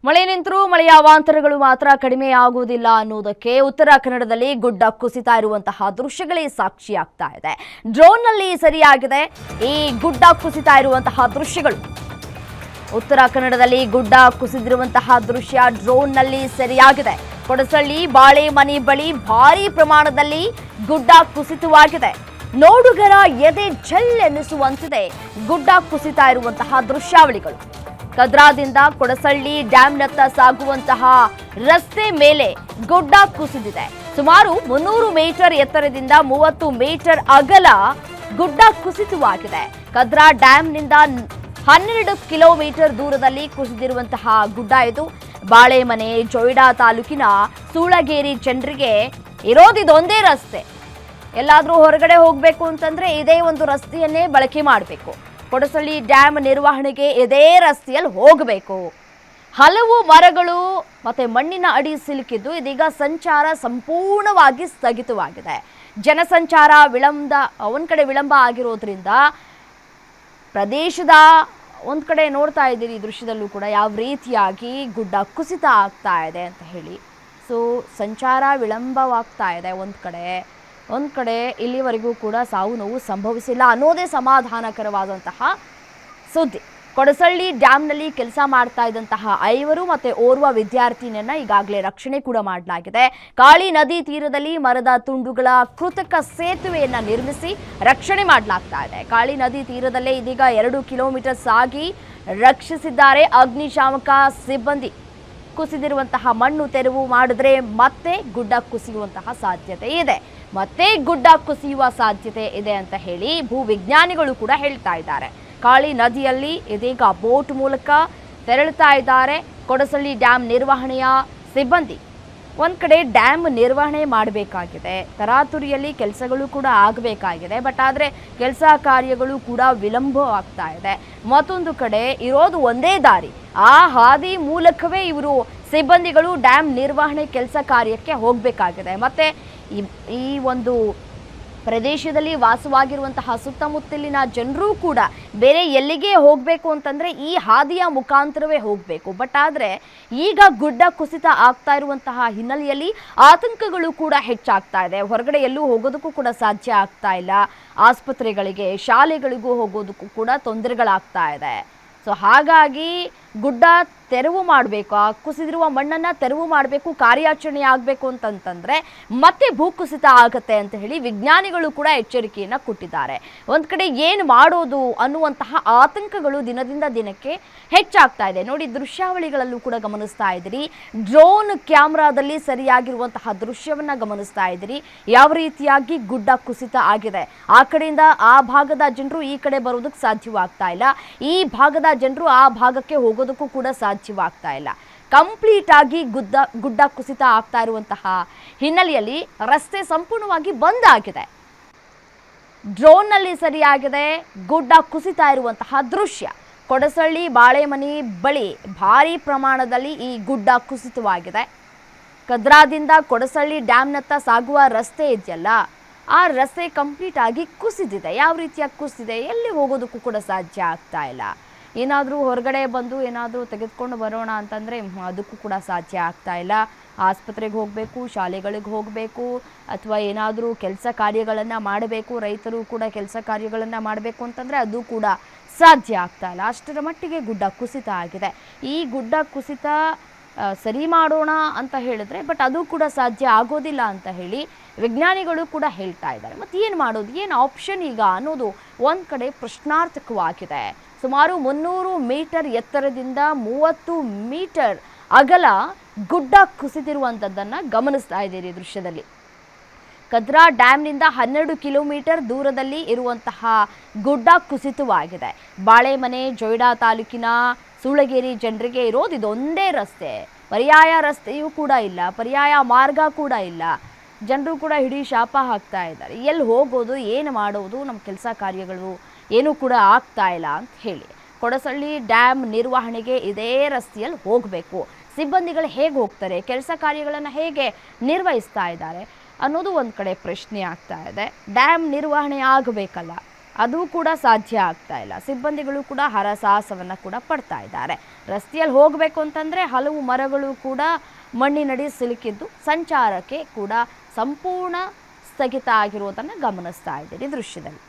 ಮಳೆ ನಿಂತರೂ ಮಳೆಯ ಅವಾಂತರಗಳು ಮಾತ್ರ ಕಡಿಮೆಯಾಗುವುದಿಲ್ಲ ಅನ್ನೋದಕ್ಕೆ ಉತ್ತರ ಕನ್ನಡದಲ್ಲಿ ಗುಡ್ಡ ಕುಸಿತಾ ಇರುವಂತಹ ದೃಶ್ಯಗಳೇ ಸಾಕ್ಷಿಯಾಗ್ತಾ ಇದೆ. ಡ್ರೋನ್ನಲ್ಲಿ ಸರಿಯಾಗಿದೆ ಈ ಗುಡ್ಡ ಕುಸಿತಾ ಇರುವಂತಹ ದೃಶ್ಯಗಳು. ಉತ್ತರ ಕನ್ನಡದಲ್ಲಿ ಗುಡ್ಡ ಕುಸಿದಿರುವಂತಹ ದೃಶ್ಯ ಡ್ರೋನ್ನಲ್ಲಿ ಸರಿಯಾಗಿದೆ. ಕೊಡಸಳ್ಳಿ ಬಾಳೆಮನಿ ಬಳಿ ಭಾರೀ ಪ್ರಮಾಣದಲ್ಲಿ ಗುಡ್ಡ ಕುಸಿತವಾಗಿದೆ. ನೋಡುಗರ ಎದೆ ಝಲ್ಲೆನ್ನಿಸುವಂತಿದೆ ಗುಡ್ಡ ಕುಸಿತಾ ಇರುವಂತಹ ದೃಶ್ಯಾವಳಿಗಳು. ಕದ್ರಾದಿಂದ ಕೊಡಸಳ್ಳಿ ಡ್ಯಾಂನತ್ತ ಸಾಗುವಂತಹ ರಸ್ತೆ ಮೇಲೆ ಗುಡ್ಡ ಕುಸಿದಿದೆ. ಸುಮಾರು 300 ಮೀಟರ್ ಎತ್ತರದಿಂದ 30 ಮೀಟರ್ ಅಗಲ ಗುಡ್ಡ ಕುಸಿತವಾಗಿದೆ. ಕದ್ರಾ ಡ್ಯಾಂನಿಂದ 12 ಕಿಲೋಮೀಟರ್ ದೂರದಲ್ಲಿ ಕುಸಿದಿರುವಂತಹ ಗುಡ್ಡ ಇದು. ಬಾಳೆಮನೆ ಜೊಯ್ಡಾ ತಾಲೂಕಿನ ಸೂಳಗೇರಿ ಜನರಿಗೆ ಇರೋದಿದೊಂದೇ ರಸ್ತೆ. ಎಲ್ಲಾದ್ರೂ ಹೊರಗಡೆ ಹೋಗಬೇಕು ಅಂತಂದ್ರೆ ಇದೇ ಒಂದು ರಸ್ತೆಯನ್ನೇ ಬಳಕೆ ಮಾಡಬೇಕು. ಕೊಡಸಳ್ಳಿ ಡ್ಯಾಮ್ ನಿರ್ವಹಣೆಗೆ ಇದೇ ರಸ್ತೆಯಲ್ಲಿ ಹೋಗಬೇಕು. ಹಲವು ಮರಗಳು ಮತ್ತೆ ಮಣ್ಣಿನ ಅಡಿ ಸಿಲುಕಿದ್ದು ಇದೀಗ ಸಂಚಾರ ಸಂಪೂರ್ಣವಾಗಿ ಸ್ಥಗಿತವಾಗಿದೆ. ಜನಸಂಚಾರ ಒಂದ್ ಕಡೆ ವಿಳಂಬ ಆಗಿರೋದ್ರಿಂದ ಪ್ರದೇಶದ ಒಂದ್ ಕಡೆ ನೋಡ್ತಾ ಇದ್ದೀರಿ ಈ ದೃಶ್ಯದಲ್ಲೂ ಕೂಡ ಯಾವ ರೀತಿಯಾಗಿ ಗುಡ್ಡ ಕುಸಿತ ಆಗ್ತಾ ಇದೆ ಅಂತ ಹೇಳಿ. ಸೊ ಸಂಚಾರ ವಿಳಂಬವಾಗ್ತಾ ಇದೆ ಒಂದ್ ಕಡೆ ಇಲ್ಲಿವರೆಗೂ ಕೂಡ ಸಾವು ನೋವು ಸಂಭವಿಸಿಲ್ಲ ಅನ್ನೋದೇ ಸಮಾಧಾನಕರವಾದಂತಹ ಸುದ್ದಿ. ಕೊಡಸಳ್ಳಿ ಡ್ಯಾಂನಲ್ಲಿ ಕೆಲಸ ಮಾಡ್ತಾ ಇದ್ದಂತಹ 5 ಮತ್ತೆ ಓರ್ವ ವಿದ್ಯಾರ್ಥಿನಿಯನ್ನ ಈಗಾಗಲೇ ರಕ್ಷಣೆ ಕೂಡ ಮಾಡಲಾಗಿದೆ. ಕಾಳಿ ನದಿ ತೀರದಲ್ಲಿ ಮರದ ತುಂಡುಗಳ ಕೃತಕ ಸೇತುವೆಯನ್ನ ನಿರ್ಮಿಸಿ ರಕ್ಷಣೆ ಮಾಡಲಾಗ್ತಾ ಇದೆ. ಕಾಳಿ ನದಿ ತೀರದಲ್ಲೇ ಇದೀಗ 2 ಕಿಲೋಮೀಟರ್ ಸಾಗಿ ರಕ್ಷಿಸಿದ್ದಾರೆ ಅಗ್ನಿಶಾಮಕ ಸಿಬ್ಬಂದಿ. ಕುಸಿದಿರುವಂತಹ ಮಣ್ಣು ತೆರವು ಮಾಡಿದ್ರೆ ಮತ್ತೆ ಗುಡ್ಡ ಕುಸಿಯುವಂತಹ ಸಾಧ್ಯತೆ ಇದೆ ಅಂತ ಹೇಳಿ ಭೂ ವಿಜ್ಞಾನಿಗಳು ಕೂಡ ಹೇಳ್ತಾ ಇದ್ದಾರೆ. ಕಾಳಿ ನದಿಯಲ್ಲಿ ಇದೀಗ ಬೋಟ್ ಮೂಲಕ ತೆರಳುತ್ತಾ ಇದ್ದಾರೆ ಕೊಡಸಳ್ಳಿ ಡ್ಯಾಮ್ ನಿರ್ವಹಣೆಯ ಸಿಬ್ಬಂದಿ. ಒಂದ್ ಕಡೆ ಡ್ಯಾಮ್ ನಿರ್ವಹಣೆ ಮಾಡಬೇಕಾಗಿದೆ, ತರಾತುರಿಯಲ್ಲಿ ಕೆಲಸಗಳು ಕೂಡ ಆಗಬೇಕಾಗಿದೆ. ಬಟ್ ಆದರೆ ಕೆಲಸ ಕಾರ್ಯಗಳು ಕೂಡ ವಿಳಂಬವಾಗ್ತಾ ಇದೆ. ಮತ್ತೊಂದು ಕಡೆ ಇರೋದು ಒಂದೇ ದಾರಿ, ಆ ಹಾದಿ ಮೂಲಕವೇ ಇವರು ಸಿಬ್ಬಂದಿಗಳು ಡ್ಯಾಮ್ ನಿರ್ವಹಣೆ ಕೆಲಸ ಕಾರ್ಯಕ್ಕೆ ಹೋಗಬೇಕಾಗಿದೆ. ಮತ್ತೆ ಈ ಒಂದು ಪ್ರದೇಶದಲ್ಲಿ ವಾಸವಾಗಿರುವಂತಹ ಸುತ್ತಮುತ್ತಲಿನ ಜನರು ಕೂಡ ಬೇರೆ ಎಲ್ಲಿಗೆ ಹೋಗಬೇಕು ಅಂತಂದರೆ ಈ ಹಾದಿಯ ಮುಖಾಂತರವೇ ಹೋಗಬೇಕು. ಬಟ್ ಆದರೆ ಈಗ ಗುಡ್ಡ ಕುಸಿತ ಆಗ್ತಾ ಇರುವಂತಹ ಹಿನ್ನೆಲೆಯಲ್ಲಿ ಆತಂಕಗಳು ಕೂಡ ಹೆಚ್ಚಾಗ್ತಾ ಇದೆ. ಹೊರಗಡೆ ಎಲ್ಲೂ ಹೋಗೋದಕ್ಕೂ ಕೂಡ ಸಾಧ್ಯ ಆಗ್ತಾ ಇಲ್ಲ. ಆಸ್ಪತ್ರೆಗಳಿಗೆ ಶಾಲೆಗಳಿಗೂ ಹೋಗೋದಕ್ಕೂ ಕೂಡ ತೊಂದರೆಗಳಾಗ್ತಾ ಇದೆ. ಸೊ ಹಾಗಾಗಿ ಗುಡ್ಡ ತೆರವು ಮಾಡಬೇಕು, ಆ ಕುಸಿದಿರುವ ಮಣ್ಣನ್ನು ತೆರವು ಮಾಡಬೇಕು, ಕಾರ್ಯಾಚರಣೆ ಆಗಬೇಕು ಅಂತಂತಂದರೆ ಮತ್ತೆ ಭೂಕುಸಿತ ಆಗುತ್ತೆ ಅಂತ ಹೇಳಿ ವಿಜ್ಞಾನಿಗಳು ಕೂಡ ಎಚ್ಚರಿಕೆಯನ್ನು ಕೊಟ್ಟಿದ್ದಾರೆ. ಒಂದು ಕಡೆ ಏನು ಮಾಡೋದು ಅನ್ನುವಂತಹ ಆತಂಕಗಳು ದಿನದಿಂದ ದಿನಕ್ಕೆ ಹೆಚ್ಚಾಗ್ತಾ ಇದೆ. ನೋಡಿ, ದೃಶ್ಯಾವಳಿಗಳಲ್ಲೂ ಕೂಡ ಗಮನಿಸ್ತಾ ಇದ್ದೀರಿ, ಡ್ರೋನ್ ಕ್ಯಾಮ್ರಾದಲ್ಲಿ ಸರಿಯಾಗಿರುವಂತಹ ದೃಶ್ಯವನ್ನು ಗಮನಿಸ್ತಾ ಇದ್ದೀರಿ. ಯಾವ ರೀತಿಯಾಗಿ ಗುಡ್ಡ ಕುಸಿತ ಆಗಿದೆ. ಆ ಕಡೆಯಿಂದ ಆ ಭಾಗದ ಜನರು ಈ ಕಡೆ ಬರೋದಕ್ಕೆ ಸಾಧ್ಯವಾಗ್ತಾ ಇಲ್ಲ, ಈ ಭಾಗದ ಜನರು ಆ ಭಾಗಕ್ಕೆ ಹೋಗೋದಕ್ಕೂ ಕೂಡ ಸಾಧ್ಯವಾಗ್ತಾ ಇಲ್ಲ. ಕಂಪ್ಲೀಟ್ ಆಗಿ ಗುಡ್ಡ ಕುಸಿತ ಆಗ್ತಾ ಇರುವಂತಹ ಹಿನ್ನೆಲೆಯಲ್ಲಿ ರಸ್ತೆ ಸಂಪೂರ್ಣವಾಗಿ ಬಂದ್ ಆಗಿದೆ. ಡ್ರೋನ್ನಲ್ಲಿ ಸರಿಯಾಗಿದೆ ಗುಡ್ಡ ಕುಸಿತಾ ಇರುವಂತಹ ದೃಶ್ಯ. ಕೊಡಸಳ್ಳಿ ಬಾಳೆಮನಿ ಬಳಿ ಭಾರೀ ಪ್ರಮಾಣದಲ್ಲಿ ಈ ಗುಡ್ಡ ಕುಸಿತವಾಗಿದೆ. ಕದ್ರಾದಿಂದ ಕೊಡಸಳ್ಳಿ ಡ್ಯಾಮ್ನತ್ತ ಸಾಗುವ ರಸ್ತೆ ಇದೆಯಲ್ಲ, ಆ ರಸ್ತೆ ಕಂಪ್ಲೀಟ್ ಆಗಿ ಕುಸಿದಿದೆ. ಯಾವ ರೀತಿಯಾಗಿ ಕುಸಿದಿದೆ, ಎಲ್ಲಿ ಹೋಗೋದಕ್ಕೂ ಕೂಡ ಸಾಧ್ಯ ಆಗ್ತಾ ಇಲ್ಲ. ಏನಾದರೂ ಹೊರಗಡೆ ಬಂದು ಏನಾದರೂ ತೆಗೆದುಕೊಂಡು ಬರೋಣ ಅಂತಂದರೆ ಅದಕ್ಕೂ ಕೂಡ ಸಾಧ್ಯ ಆಗ್ತಾ ಇಲ್ಲ. ಆಸ್ಪತ್ರೆಗೆ ಹೋಗಬೇಕು, ಶಾಲೆಗಳಿಗೆ ಹೋಗಬೇಕು, ಅಥವಾ ಏನಾದರೂ ಕೆಲಸ ಕಾರ್ಯಗಳನ್ನು ಮಾಡಬೇಕು, ರೈತರು ಕೂಡ ಕೆಲಸ ಕಾರ್ಯಗಳನ್ನು ಮಾಡಬೇಕು ಅಂತಂದರೆ ಅದು ಕೂಡ ಸಾಧ್ಯ ಆಗ್ತಾ ಇಲ್ಲ. ಅಷ್ಟರ ಮಟ್ಟಿಗೆ ಗುಡ್ಡ ಕುಸಿತ ಆಗಿದೆ. ಈ ಗುಡ್ಡ ಕುಸಿತ ಸರಿ ಮಾಡೋಣ ಅಂತ ಹೇಳಿದ್ರೆ ಬಟ್ ಅದು ಕೂಡ ಸಾಧ್ಯ ಆಗೋದಿಲ್ಲ ಅಂತ ಹೇಳಿ ವಿಜ್ಞಾನಿಗಳು ಕೂಡ ಹೇಳ್ತಾ ಇದ್ದಾರೆ. ಮತ್ತು ಏನು ಮಾಡೋದು, ಏನು ಆಪ್ಷನ್ ಈಗ ಅನ್ನೋದು ಒಂದು ಕಡೆ ಪ್ರಶ್ನಾರ್ಥಕವಾಗಿದೆ. ಸುಮಾರು 300 ಮೀಟರ್ ಎತ್ತರದಿಂದ 30 ಮೀಟರ್ ಅಗಲ ಗುಡ್ಡ ಕುಸಿದಿರುವಂಥದ್ದನ್ನು ಗಮನಿಸ್ತಾ ಇದ್ದೀರಿ ದೃಶ್ಯದಲ್ಲಿ. ಕದ್ರಾ ಡ್ಯಾಮ್ನಿಂದ 12 ಕಿಲೋಮೀಟರ್ ದೂರದಲ್ಲಿ ಇರುವಂತಹ ಗುಡ್ಡ ಕುಸಿತವಾಗಿದೆ. ಬಾಳೆಮನೆ ಜೊಯ್ಡಾ ತಾಲೂಕಿನ ಸೂಳಗೇರಿ ಜನರಿಗೆ ಇರೋದು ಇದೊಂದೇ ರಸ್ತೆ, ಪರ್ಯಾಯ ರಸ್ತೆಯೂ ಕೂಡ ಇಲ್ಲ, ಪರ್ಯಾಯ ಮಾರ್ಗ ಕೂಡ ಇಲ್ಲ. ಜನರು ಕೂಡ ಹಿಡೀ ಶಾಪ ಹಾಕ್ತಾ ಇದ್ದಾರೆ, ಎಲ್ಲಿ ಹೋಗೋದು, ಏನು ಮಾಡೋದು, ನಮ್ಮ ಕೆಲಸ ಕಾರ್ಯಗಳು ಏನೂ ಕೂಡ ಆಗ್ತಾ ಇಲ್ಲ ಅಂತ ಹೇಳಿ. ಕೊಡಸಳ್ಳಿ ಡ್ಯಾಮ್ ನಿರ್ವಹಣೆಗೆ ಇದೇ ರಸ್ತೆಯಲ್ಲಿ ಹೋಗಬೇಕು. ಸಿಬ್ಬಂದಿಗಳು ಹೇಗೆ ಹೋಗ್ತಾರೆ, ಕೆಲಸ ಕಾರ್ಯಗಳನ್ನು ಹೇಗೆ ನಿರ್ವಹಿಸ್ತಾ ಇದ್ದಾರೆ ಅನ್ನೋದು ಒಂದು ಕಡೆ ಪ್ರಶ್ನೆ ಆಗ್ತಾ ಇದೆ. ಡ್ಯಾಮ್ ನಿರ್ವಹಣೆ ಆಗಬೇಕಲ್ಲ, ಅದು ಕೂಡ ಸಾಧ್ಯ ಆಗ್ತಾ ಇಲ್ಲ. ಸಿಬ್ಬಂದಿಗಳು ಕೂಡ ಹರಸಾಹಸವನ್ನು ಕೂಡ ಪಡ್ತಾ ಇದ್ದಾರೆ. ರಸ್ತೆಯಲ್ಲಿ ಹೋಗಬೇಕು ಅಂತಂದರೆ ಹಲವು ಮರಗಳು ಕೂಡ ಮಣ್ಣಿನಡಿ ಸಿಲುಕಿದ್ದು ಸಂಚಾರಕ್ಕೆ ಕೂಡ ಸಂಪೂರ್ಣ ಸ್ಥಗಿತ ಆಗಿರುವುದನ್ನು ಗಮನಿಸ್ತಾ ಇದ್ದೀರಿ ದೃಶ್ಯದಲ್ಲಿ.